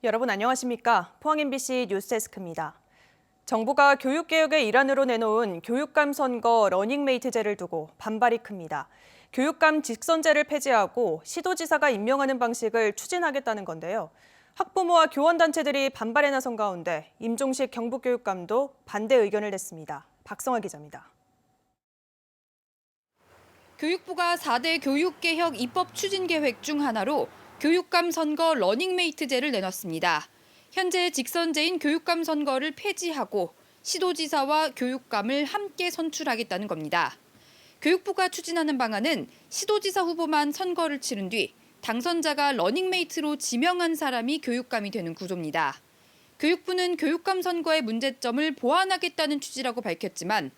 여러분 안녕하십니까? 포항 MBC 뉴스데스크입니다. 정부가 교육개혁의 일환으로 내놓은 교육감 선거 러닝메이트제를 두고 반발이 큽니다. 교육감 직선제를 폐지하고 시도지사가 임명하는 방식을 추진하겠다는 건데요. 학부모와 교원단체들이 반발에 나선 가운데 임종식 경북교육감도 반대 의견을 냈습니다. 박성아 기자입니다. 교육부가 4대 교육개혁 입법 추진 계획 중 하나로 교육감 선거 러닝메이트제를 내놨습니다. 현재 직선제인 교육감 선거를 폐지하고 시도지사와 교육감을 함께 선출하겠다는 겁니다. 교육부가 추진하는 방안은 시도지사 후보만 선거를 치른 뒤 당선자가 러닝메이트로 지명한 사람이 교육감이 되는 구조입니다. 교육부는 교육감 선거의 문제점을 보완하겠다는 취지라고 밝혔지만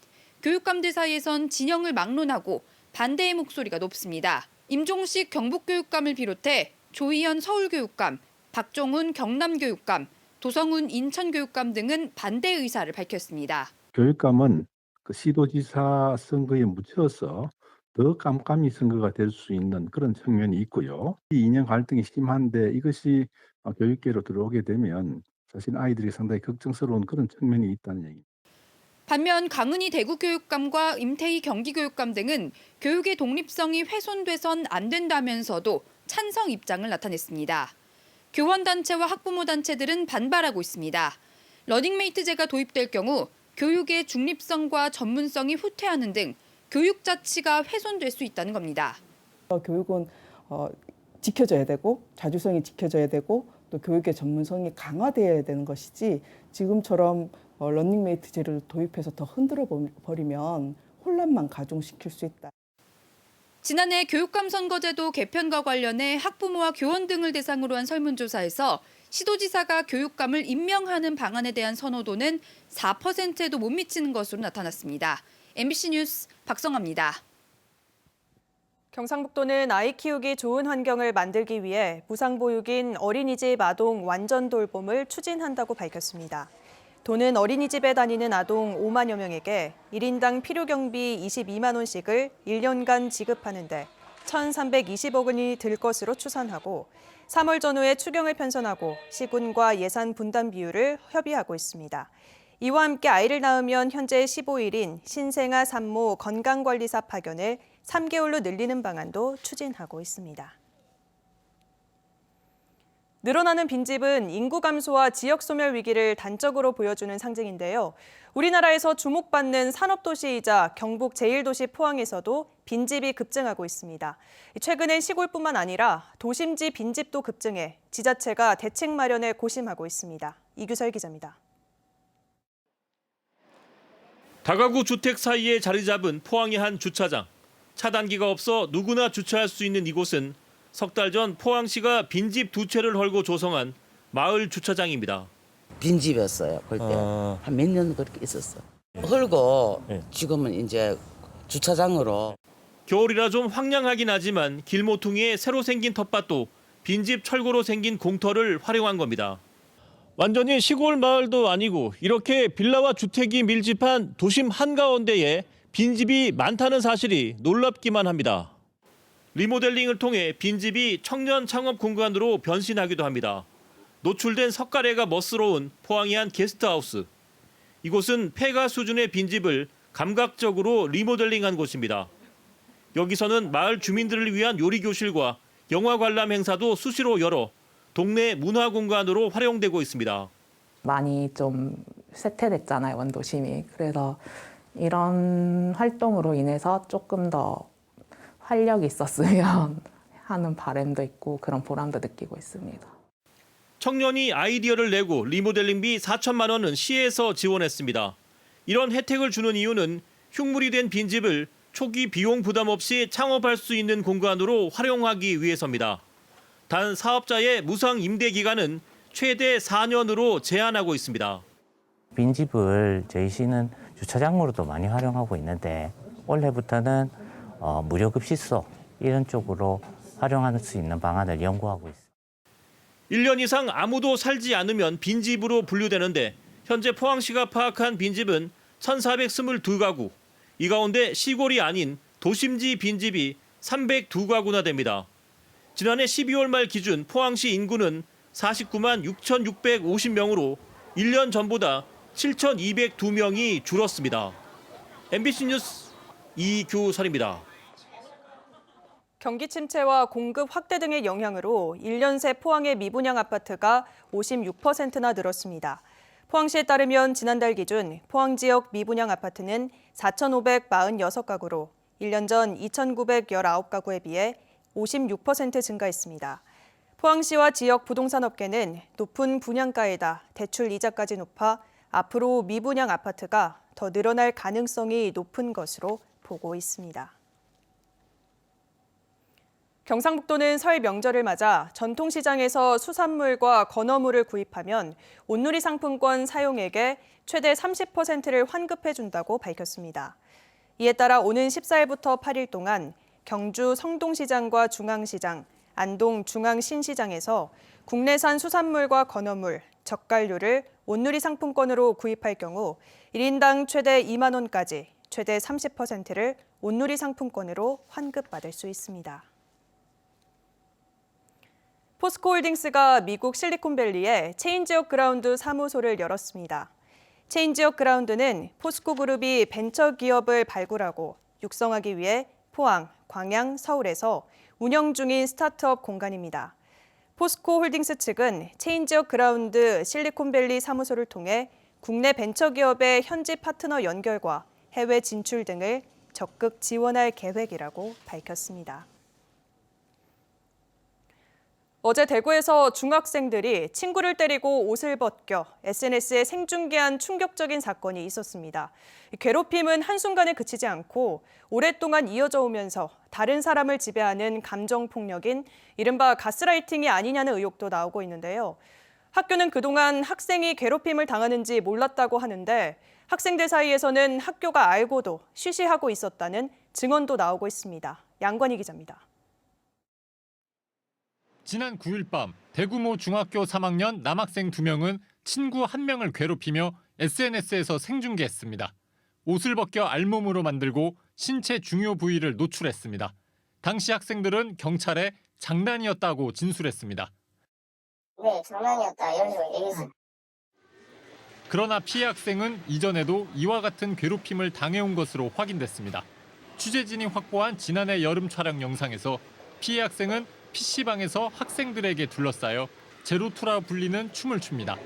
교육감들 사이에선 진영을 막론하고 반대의 목소리가 높습니다. 임종식 경북교육감을 비롯해 조희연 서울교육감, 박종훈 경남교육감, 도성훈 인천교육감 등은 반대 의사를 밝혔습니다. 교육감은 시도지사 선거에 묻혀서 더 깜깜이 선거가 될 수 있는 그런 측면이 있고요. 이 이념 갈등이 심한데 이것이 교육계로 들어오게 되면 사실 아이들이 상당히 걱정스러운 그런 측면이 있다는 얘기입니다. 반면 강은희 대구교육감과 임태희 경기교육감 등은 교육의 독립성이 훼손돼선 안 된다면서도 찬성 입장을 나타냈습니다. 교원단체와 학부모단체들은 반발하고 있습니다. 러닝메이트제가 도입될 경우 교육의 중립성과 전문성이 후퇴하는 등 교육 자치가 훼손될 수 있다는 겁니다. 교육은 지켜져야 되고 자주성이 지켜져야 되고 또 교육의 전문성이 강화되어야 되는 것이지 지금처럼 러닝메이트제를 도입해서 더 흔들어 버리면 혼란만 가중시킬 수 있다. 지난해 교육감 선거제도 개편과 관련해 학부모와 교원 등을 대상으로 한 설문조사에서 시도지사가 교육감을 임명하는 방안에 대한 선호도는 4%에도 못 미치는 것으로 나타났습니다. MBC 뉴스 박성아입니다. 경상북도는 아이 키우기 좋은 환경을 만들기 위해 무상보육인 어린이집 아동 완전 돌봄을 추진한다고 밝혔습니다. 도는 어린이집에 다니는 아동 5만여 명에게 1인당 필요경비 22만 원씩을 1년간 지급하는데 1,320억 원이 들 것으로 추산하고 3월 전후에 추경을 편성하고 시군과 예산 분담 비율을 협의하고 있습니다. 이와 함께 아이를 낳으면 현재 15일인 신생아 산모 건강관리사 파견을 3개월로 늘리는 방안도 추진하고 있습니다. 늘어나는 빈집은 인구 감소와 지역 소멸 위기를 단적으로 보여주는 상징인데요. 우리나라에서 주목받는 산업도시이자 경북 제1도시 포항에서도 빈집이 급증하고 있습니다. 최근엔 시골뿐만 아니라 도심지 빈집도 급증해 지자체가 대책 마련에 고심하고 있습니다. 이규설 기자입니다. 다가구 주택 사이에 자리 잡은 포항의 한 주차장. 차단기가 없어 누구나 주차할 수 있는 이곳은 석 달 전 포항시가 빈집 2채를 헐고 조성한 마을 주차장입니다. 빈집이었어요. 그때 한 몇 년 그렇게 있었어. 헐고 지금은 이제 주차장으로. 겨울이라 좀 황량하긴 하지만 길모퉁이에 새로 생긴 텃밭도 빈집 철거로 생긴 공터를 활용한 겁니다. 완전히 시골 마을도 아니고 이렇게 빌라와 주택이 밀집한 도심 한가운데에 빈집이 많다는 사실이 놀랍기만 합니다. 리모델링을 통해 빈집이 청년 창업 공간으로 변신하기도 합니다. 노출된 석가래가 멋스러운 포항의 한 게스트하우스. 이곳은 폐가 수준의 빈집을 감각적으로 리모델링한 곳입니다. 여기서는 마을 주민들을 위한 요리교실과 영화 관람 행사도 수시로 열어 동네 문화 공간으로 활용되고 있습니다. 많이 좀 쇠퇴됐잖아요, 원도심이. 그래서 이런 활동으로 인해서 조금 더 활력이 있었으면 하는 바람도 있고 그런 보람도 느끼고 있습니다. 청년이 아이디어를 내고 리모델링비 4천만 원은 시에서 지원했습니다. 이런 혜택을 주는 이유는 흉물이 된 빈집을 초기 비용 부담 없이 창업할 수 있는 공간으로 활용하기 위해서입니다. 단 사업자의 무상 임대 기간은 최대 4년으로 제한하고 있습니다. 빈집을 저희 시는 주차장으로도 많이 활용하고 있는데 올해부터는 무료급식소 이런 쪽으로 활용할 수 있는 방안을 연구하고 있습니다. 1년 이상 아무도 살지 않으면 빈집으로 분류되는데 현재 포항시가 파악한 빈집은 1,422가구. 이 가운데 시골이 아닌 도심지 빈집이 302가구나 됩니다. 지난해 12월 말 기준 포항시 인구는 49만 6,650명으로 1년 전보다 7,202명이 줄었습니다. MBC 뉴스 이규설입니다. 경기 침체와 공급 확대 등의 영향으로 1년 새 포항의 미분양 아파트가 56%나 늘었습니다. 포항시에 따르면 지난달 기준 포항 지역 미분양 아파트는 4,546가구로 1년 전 2,919가구에 비해 56% 증가했습니다. 포항시와 지역 부동산 업계는 높은 분양가에다 대출 이자까지 높아 앞으로 미분양 아파트가 더 늘어날 가능성이 높은 것으로 보고 있습니다. 경상북도는 설 명절을 맞아 전통시장에서 수산물과 건어물을 구입하면 온누리 상품권 사용액의 최대 30%를 환급해준다고 밝혔습니다. 이에 따라 오는 14일부터 8일 동안 경주 성동시장과 중앙시장, 안동 중앙신시장에서 국내산 수산물과 건어물, 젓갈류를 온누리 상품권으로 구입할 경우 1인당 최대 2만 원까지 최대 30%를 온누리 상품권으로 환급받을 수 있습니다. 포스코홀딩스가 미국 실리콘밸리에 체인지업 그라운드 사무소를 열었습니다. 체인지업 그라운드는 포스코 그룹이 벤처 기업을 발굴하고 육성하기 위해 포항, 광양, 서울에서 운영 중인 스타트업 공간입니다. 포스코홀딩스 측은 체인지업 그라운드 실리콘밸리 사무소를 통해 국내 벤처 기업의 현지 파트너 연결과 해외 진출 등을 적극 지원할 계획이라고 밝혔습니다. 어제 대구에서 중학생들이 친구를 때리고 옷을 벗겨 SNS에 생중계한 충격적인 사건이 있었습니다. 괴롭힘은 한순간에 그치지 않고 오랫동안 이어져 오면서 다른 사람을 지배하는 감정폭력인 이른바 가스라이팅이 아니냐는 의혹도 나오고 있는데요. 학교는 그동안 학생이 괴롭힘을 당하는지 몰랐다고 하는데 학생들 사이에서는 학교가 알고도 쉬쉬하고 있었다는 증언도 나오고 있습니다. 양관희 기자입니다. 지난 9일 밤 대구 모 중학교 3학년 남학생 2명은 친구 1명을 괴롭히며 SNS에서 생중계했습니다. 옷을 벗겨 알몸으로 만들고 신체 중요 부위를 노출했습니다. 당시 학생들은 경찰에 장난이었다고 진술했습니다. 네, 장난이었다 이런 식으로 얘기했어요. 그러나 피해 학생은 이전에도 이와 같은 괴롭힘을 당해온 것으로 확인됐습니다. 취재진이 확보한 지난해 여름 촬영 영상에서 피해 학생은 PC방에서 학생들에게 둘러싸여 제로투라 불리는 춤을 춥니다.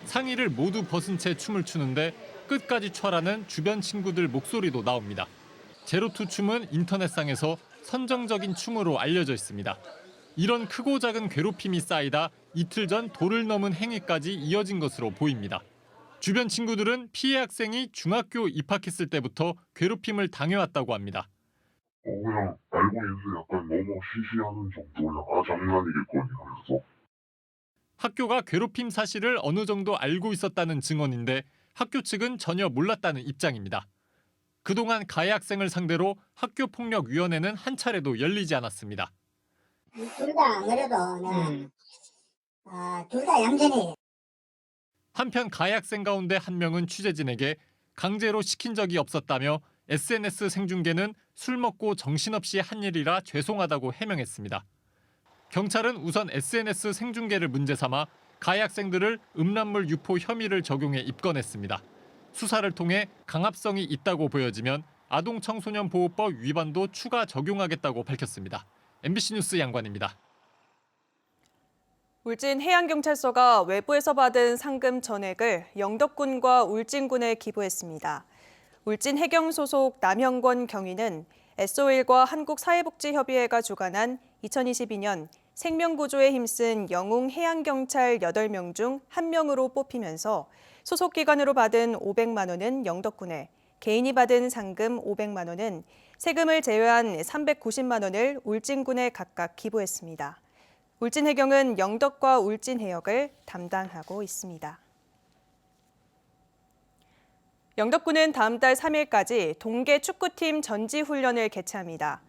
상의를 모두 벗은 채 춤을 추는데 끝까지 춰라는 주변 친구들 목소리도 나옵니다. 제로투 춤은 인터넷상에서 선정적인 춤으로 알려져 있습니다. 이런 크고 작은 괴롭힘이 쌓이다 이틀 전 도를 넘은 행위까지 이어진 것으로 보입니다. 주변 친구들은 피해 학생이 중학교 입학했을 때부터 괴롭힘을 당해왔다고 합니다. 그냥 알고 있는데 약간 너무 시시하는 정도야. 장난이겠거니 그래서. 학교가 괴롭힘 사실을 어느 정도 알고 있었다는 증언인데 학교 측은 전혀 몰랐다는 입장입니다. 그동안 가해 학생을 상대로 학교폭력위원회는 한 차례도 열리지 않았습니다. 둘 다 안 그래도 둘 다 얌전히. 한편 가해 학생 가운데 한 명은 취재진에게 강제로 시킨 적이 없었다며 SNS 생중계는 술 먹고 정신없이 한 일이라 죄송하다고 해명했습니다. 경찰은 우선 SNS 생중계를 문제 삼아 가해 학생들을 음란물 유포 혐의를 적용해 입건했습니다. 수사를 통해 강압성이 있다고 보여지면 아동청소년보호법 위반도 추가 적용하겠다고 밝혔습니다. MBC 뉴스 양관입니다. 울진 해양경찰서가 외부에서 받은 상금 전액을 영덕군과 울진군에 기부했습니다. 울진 해경 소속 남형권 경위는 SO일과 한국사회복지협의회가 주관한 2022년 생명구조에 힘쓴 영웅 해양경찰 8명 중 1명으로 뽑히면서 소속 기관으로 받은 500만 원은 영덕군에, 개인이 받은 상금 500만 원은 세금을 제외한 390만 원을 울진군에 각각 기부했습니다. 울진해경은 영덕과 울진해역을 담당하고 있습니다. 영덕군은 다음 달 3일까지 동계 축구팀 전지훈련을 개최합니다.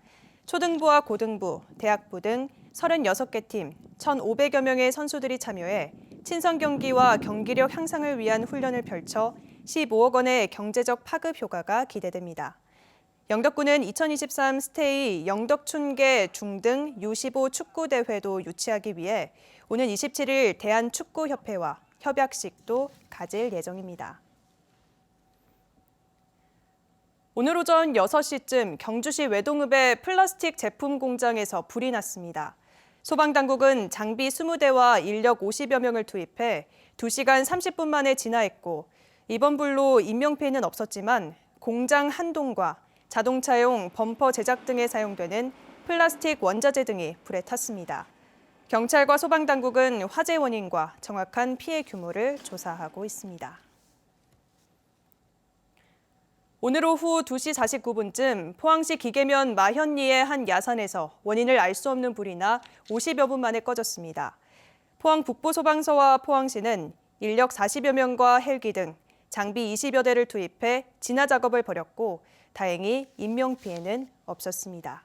초등부와 고등부, 대학부 등 36개 팀, 1,500여 명의 선수들이 참여해 친선 경기와 경기력 향상을 위한 훈련을 펼쳐 15억 원의 경제적 파급 효과가 기대됩니다. 영덕군은 2023 스테이 영덕춘계 중등 U15 축구대회도 유치하기 위해 오는 27일 대한축구협회와 협약식도 가질 예정입니다. 오늘 오전 6시쯤 경주시 외동읍의 플라스틱 제품 공장에서 불이 났습니다. 소방당국은 장비 20대와 인력 50여 명을 투입해 2시간 30분 만에 진화했고 이번 불로 인명피해는 없었지만 공장 한 동과 자동차용 범퍼 제작 등에 사용되는 플라스틱 원자재 등이 불에 탔습니다. 경찰과 소방당국은 화재 원인과 정확한 피해 규모를 조사하고 있습니다. 오늘 오후 2시 49분쯤 포항시 기계면 마현리의 한 야산에서 원인을 알 수 없는 불이 나 50여 분 만에 꺼졌습니다. 포항 북부소방서와 포항시는 인력 40여 명과 헬기 등 장비 20여 대를 투입해 진화 작업을 벌였고 다행히 인명피해는 없었습니다.